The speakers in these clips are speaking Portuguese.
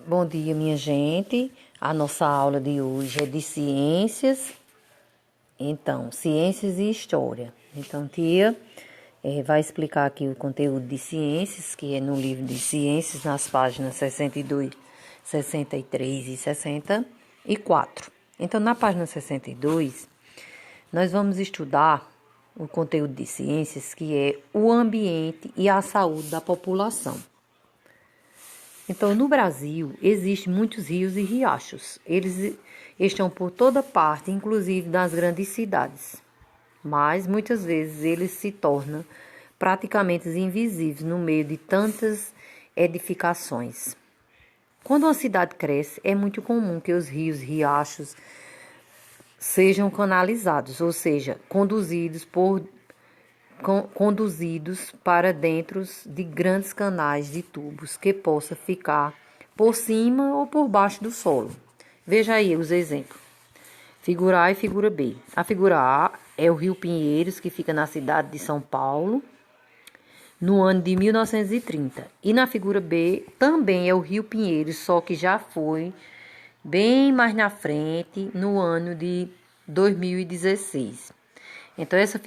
Bom dia, minha gente. A nossa aula de hoje é de ciências. Então, ciências e história. Então, tia vai explicar aqui o conteúdo de ciências, que é no livro de ciências, nas páginas 62, 63 e 64. Então, na página 62, nós vamos estudar o conteúdo de ciências, que é o ambiente e a saúde da população. Então, no Brasil, existem muitos rios e riachos. Eles estão por toda parte, inclusive nas grandes cidades. Mas, muitas vezes, eles se tornam praticamente invisíveis no meio de tantas edificações. Quando uma cidade cresce, é muito comum que os rios e riachos sejam canalizados, ou seja, conduzidos para dentro de grandes canais de tubos que possa ficar por cima ou por baixo do solo. Veja aí os exemplos. Figura A e figura B. A figura A é o Rio Pinheiros, que fica na cidade de São Paulo, no ano de 1930. E na figura B também é o Rio Pinheiros, só que já foi bem mais na frente, no ano de 2016. Então, essa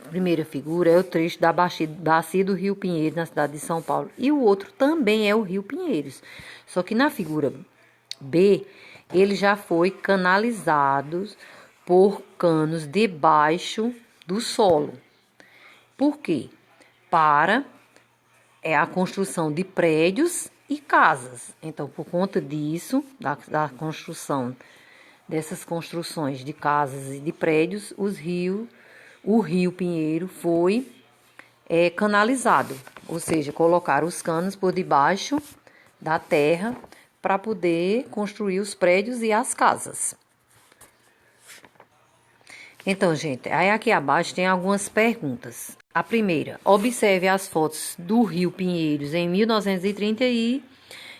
primeira figura é o trecho da bacia do Rio Pinheiros, na cidade de São Paulo. E o outro também é o Rio Pinheiros. Só que na figura B, ele já foi canalizado por canos debaixo do solo. Por quê? Para a construção de prédios e casas. Então, por conta disso, da construção dessas construções de casas e de prédios, o Rio Pinheiro foi canalizado, ou seja, colocaram os canos por debaixo da terra para poder construir os prédios e as casas. Então, gente, aí aqui abaixo tem algumas perguntas. A primeira, observe as fotos do Rio Pinheiros em 1930 e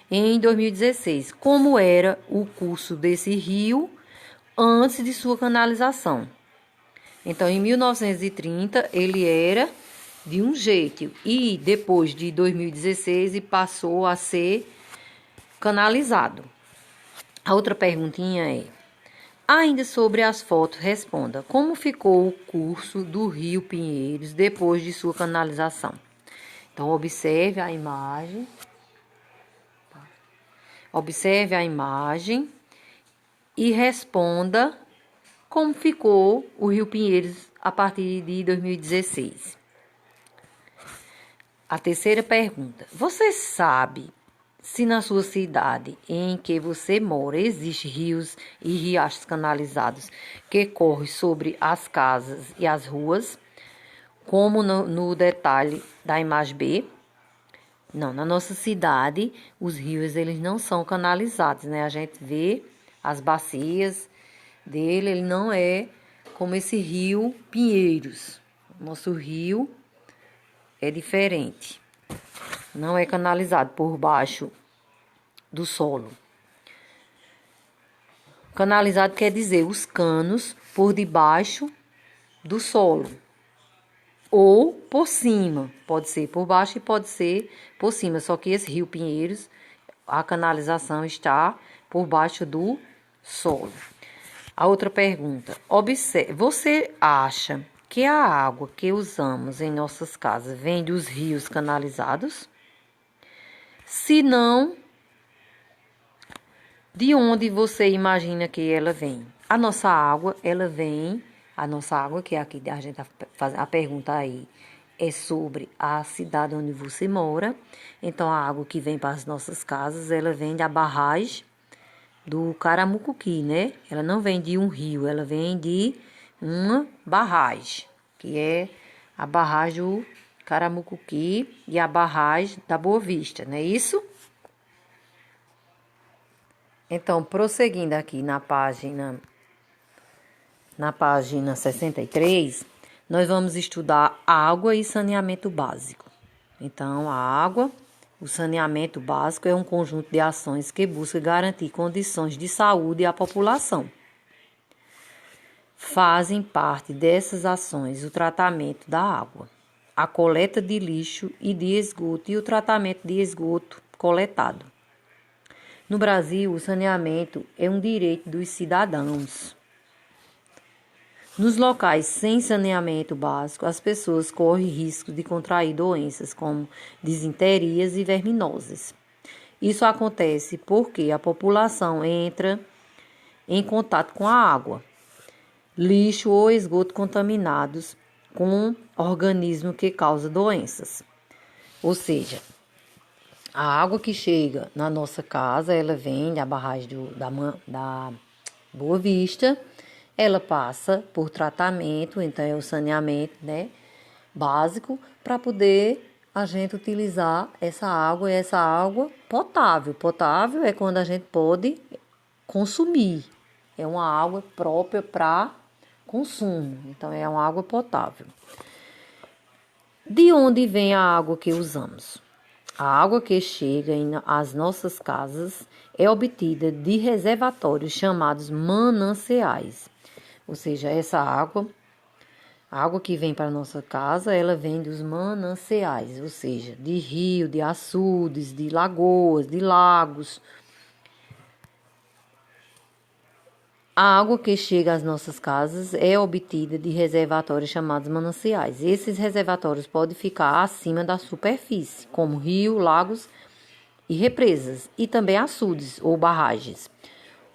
em 2016. Como era o curso desse rio antes de sua canalização? Então, em 1930, ele era de um jeito e depois de 2016 ele passou a ser canalizado. A outra perguntinha é, ainda sobre as fotos, responda, como ficou o curso do Rio Pinheiros depois de sua canalização? Então, observe a imagem. Observe a imagem e responda como ficou o Rio Pinheiros a partir de 2016. A terceira pergunta. Você sabe se na sua cidade em que você mora existem rios e riachos canalizados que correm sobre as casas e as ruas, como no detalhe da imagem B? Não, na nossa cidade os rios eles não são canalizados, né? A gente vê as bacias dele, ele não é como esse Rio Pinheiros. Nosso rio é diferente. Não é canalizado por baixo do solo. Canalizado quer dizer os canos por debaixo do solo. Ou por cima. Pode ser por baixo e pode ser por cima. Só que esse Rio Pinheiros, a canalização está por baixo do solo. A outra pergunta. Observe, você acha que a água que usamos em nossas casas vem dos rios canalizados? Se não, de onde você imagina que ela vem? A nossa água, que é aqui, a gente faz a pergunta aí, é sobre a cidade onde você mora. Então, a água que vem para as nossas casas, ela vem da barragem do Caramucuqui, né? Ela não vem de um rio, ela vem de uma barragem, que é a barragem do Caramucuqui e a barragem da Boa Vista, não é isso? Então, prosseguindo aqui na página 63, nós vamos estudar água e saneamento básico. Então, a água, o saneamento básico é um conjunto de ações que busca garantir condições de saúde à população. Fazem parte dessas ações o tratamento da água, a coleta de lixo e de esgoto e o tratamento de esgoto coletado. No Brasil, o saneamento é um direito dos cidadãos. Nos locais sem saneamento básico, as pessoas correm risco de contrair doenças como disenterias e verminoses. Isso acontece porque a população entra em contato com a água, lixo ou esgoto contaminados com organismo que causa doenças. Ou seja, a água que chega na nossa casa, ela vem da barragem da Boa Vista, ela passa por tratamento, então é o saneamento, né, básico, para poder a gente utilizar essa água, e essa água potável. Potável é quando a gente pode consumir, é uma água própria para consumo, então é uma água potável. De onde vem a água que usamos? A água que chega às nossas casas é obtida de reservatórios chamados mananciais. Ou seja, essa água, a água que vem para a nossa casa, ela vem dos mananciais, ou seja, de rio, de açudes, de lagoas, de lagos. A água que chega às nossas casas é obtida de reservatórios chamados mananciais. Esses reservatórios podem ficar acima da superfície, como rio, lagos e represas, e também açudes ou barragens,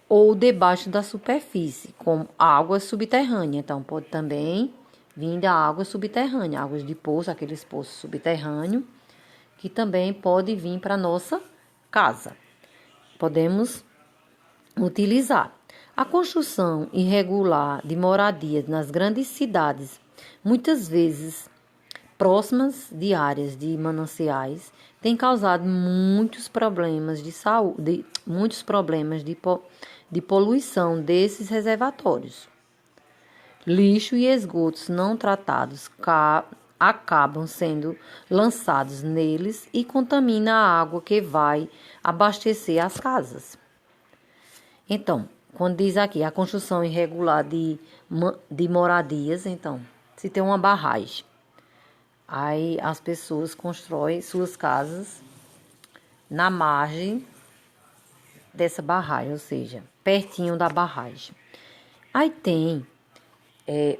ou debaixo da superfície, como água subterrânea. Então, pode também vir da água subterrânea, águas de poço, aqueles poços subterrâneos, que também pode vir para a nossa casa. Podemos utilizar. A construção irregular de moradias nas grandes cidades, muitas vezes próximas de áreas de mananciais, tem causado muitos problemas de saúde, muitos problemas de poluição desses reservatórios. Lixo e esgotos não tratados acabam sendo lançados neles e contamina a água que vai abastecer as casas. Então, quando diz aqui a construção irregular de moradias, então, se tem uma barragem, aí as pessoas constroem suas casas na margem dessa barragem, ou seja, pertinho da barragem. Aí tem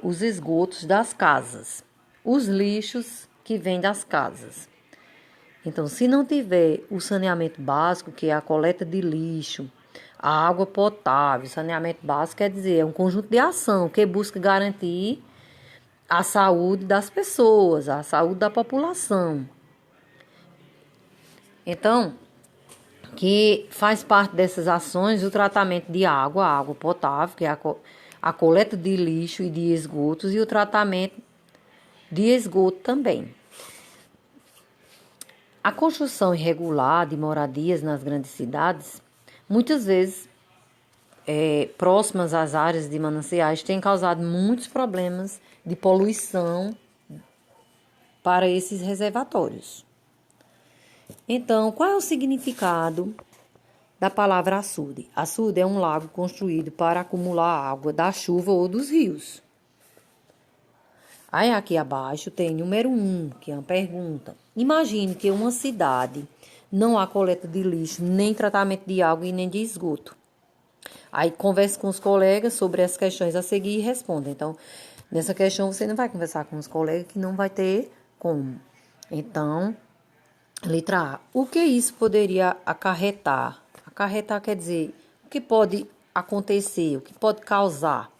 os esgotos das casas, os lixos que vêm das casas. Então, se não tiver o saneamento básico, que é a coleta de lixo, a água potável, saneamento básico quer dizer, é um conjunto de ação que busca garantir a saúde das pessoas, a saúde da população. Então, que faz parte dessas ações o tratamento de água, a água potável, que é a coleta de lixo e de esgotos, e o tratamento de esgoto também. A construção irregular de moradias nas grandes cidades, muitas vezes próximas às áreas de mananciais, tem causado muitos problemas de poluição para esses reservatórios. Então, qual é o significado da palavra açude? Açude é um lago construído para acumular água da chuva ou dos rios. Aí aqui abaixo tem número 1, que é uma pergunta. Imagine que uma cidade não há coleta de lixo, nem tratamento de água e nem de esgoto. Aí converse com os colegas sobre as questões a seguir e responda. Então, nessa questão você não vai conversar com os colegas que não vai ter como. Então, letra A. O que isso poderia acarretar? Acarretar quer dizer o que pode acontecer, o que pode causar.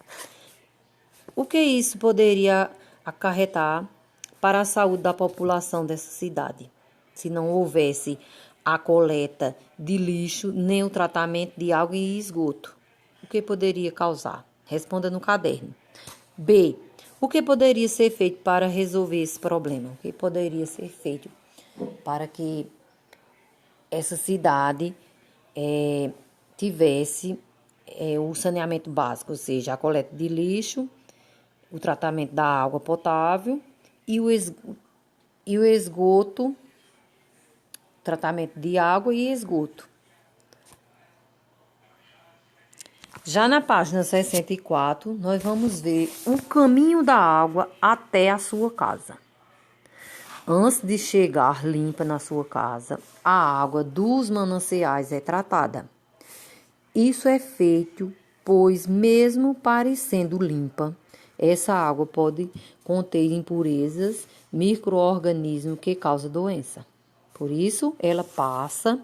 O que isso poderia acarretar para a saúde da população dessa cidade, se não houvesse a coleta de lixo, nem o tratamento de água e esgoto? O que poderia causar? Responda no caderno. B. O que poderia ser feito para resolver esse problema? O que poderia ser feito para que essa cidade tivesse o saneamento básico, ou seja, a coleta de lixo, o tratamento da água potável e o esgoto, tratamento de água e esgoto. Já na página 64, nós vamos ver o caminho da água até a sua casa. Antes de chegar limpa na sua casa, a água dos mananciais é tratada. Isso é feito, pois mesmo parecendo limpa, essa água pode conter impurezas, micro-organismos que causam doença. Por isso, ela passa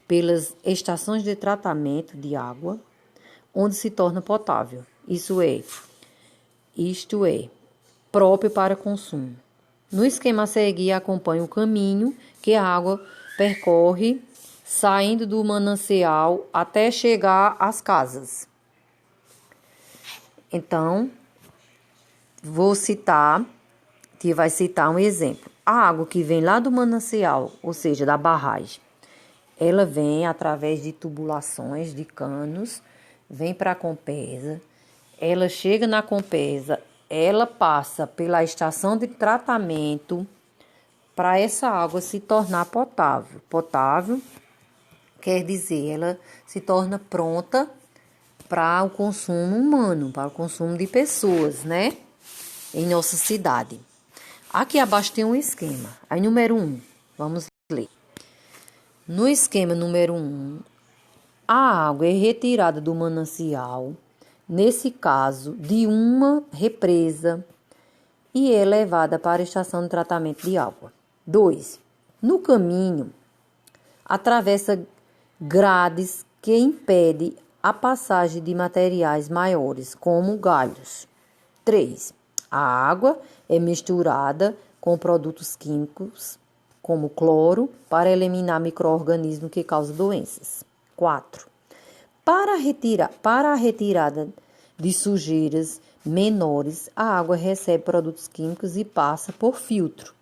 pelas estações de tratamento de água, onde se torna potável. Isto é, próprio para consumo. No esquema a seguir, acompanha o caminho que a água percorre, saindo do manancial até chegar às casas. Então, vai citar um exemplo. A água que vem lá do manancial, ou seja, da barragem, ela vem através de tubulações, de canos, vem para a Compesa, ela chega na Compesa, ela passa pela estação de tratamento para essa água se tornar potável. Potável quer dizer, ela se torna pronta para o consumo humano, para o consumo de pessoas, né? Em nossa cidade. Aqui abaixo tem um esquema. Aí, número 1, vamos ler. No esquema número 1, a água é retirada do manancial, nesse caso, de uma represa, e é levada para a estação de tratamento de água. 2. No caminho, atravessa grades que impedem a passagem de materiais maiores, como galhos. 3. A água é misturada com produtos químicos, como cloro, para eliminar micro-organismos que causam doenças. 4. Para a retirada de sujeiras menores, a água recebe produtos químicos e passa por filtro.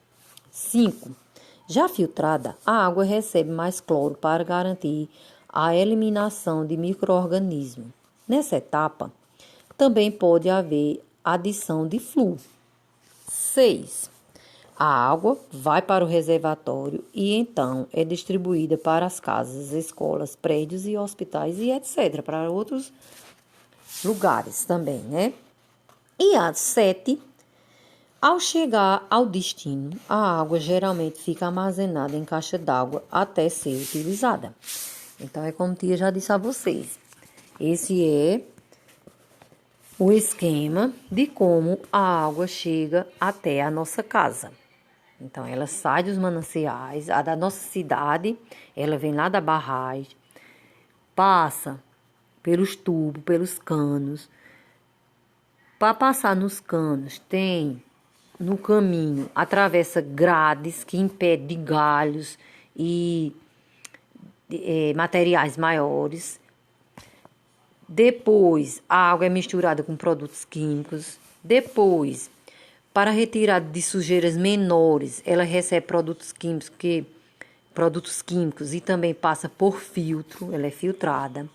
5. Já filtrada, a água recebe mais cloro para garantir a eliminação de micro-organismos. Nessa etapa, também pode haver adição de flúor. 6. A água vai para o reservatório e então é distribuída para as casas, escolas, prédios e hospitais e etc. Para outros lugares também, né? E a 7. Ao chegar ao destino, a água geralmente fica armazenada em caixa d'água até ser utilizada. Então, é como tia já disse a vocês. Esse é o esquema de como a água chega até a nossa casa. Então, ela sai dos mananciais, a da nossa cidade, ela vem lá da barragem, passa pelos tubos, pelos canos. Para passar nos canos, tem no caminho, atravessa grades que impedem galhos e materiais maiores. Depois, a água é misturada com produtos químicos. Depois, para retirada de sujeiras menores, ela recebe produtos químicos e também passa por filtro, ela é filtrada.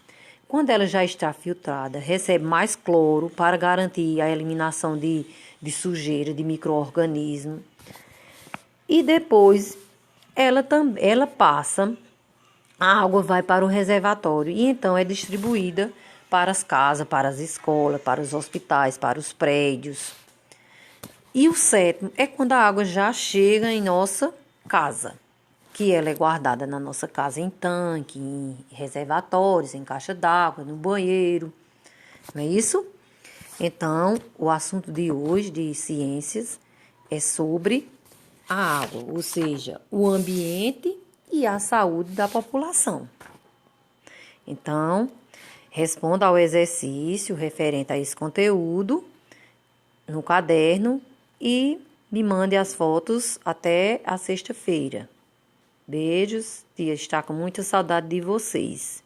Quando ela já está filtrada, recebe mais cloro para garantir a eliminação de sujeira, de micro-organismo. E depois, ela passa, a água vai para o reservatório e então é distribuída para as casas, para as escolas, para os hospitais, para os prédios. E o 7º é quando a água já chega em nossa casa, que ela é guardada na nossa casa em tanque, em reservatórios, em caixa d'água, no banheiro. Não é isso? Então, o assunto de hoje de ciências é sobre a água, ou seja, o ambiente e a saúde da população. Então, responda ao exercício referente a esse conteúdo no caderno e me mande as fotos até a sexta-feira. Beijos, tia está com muita saudade de vocês.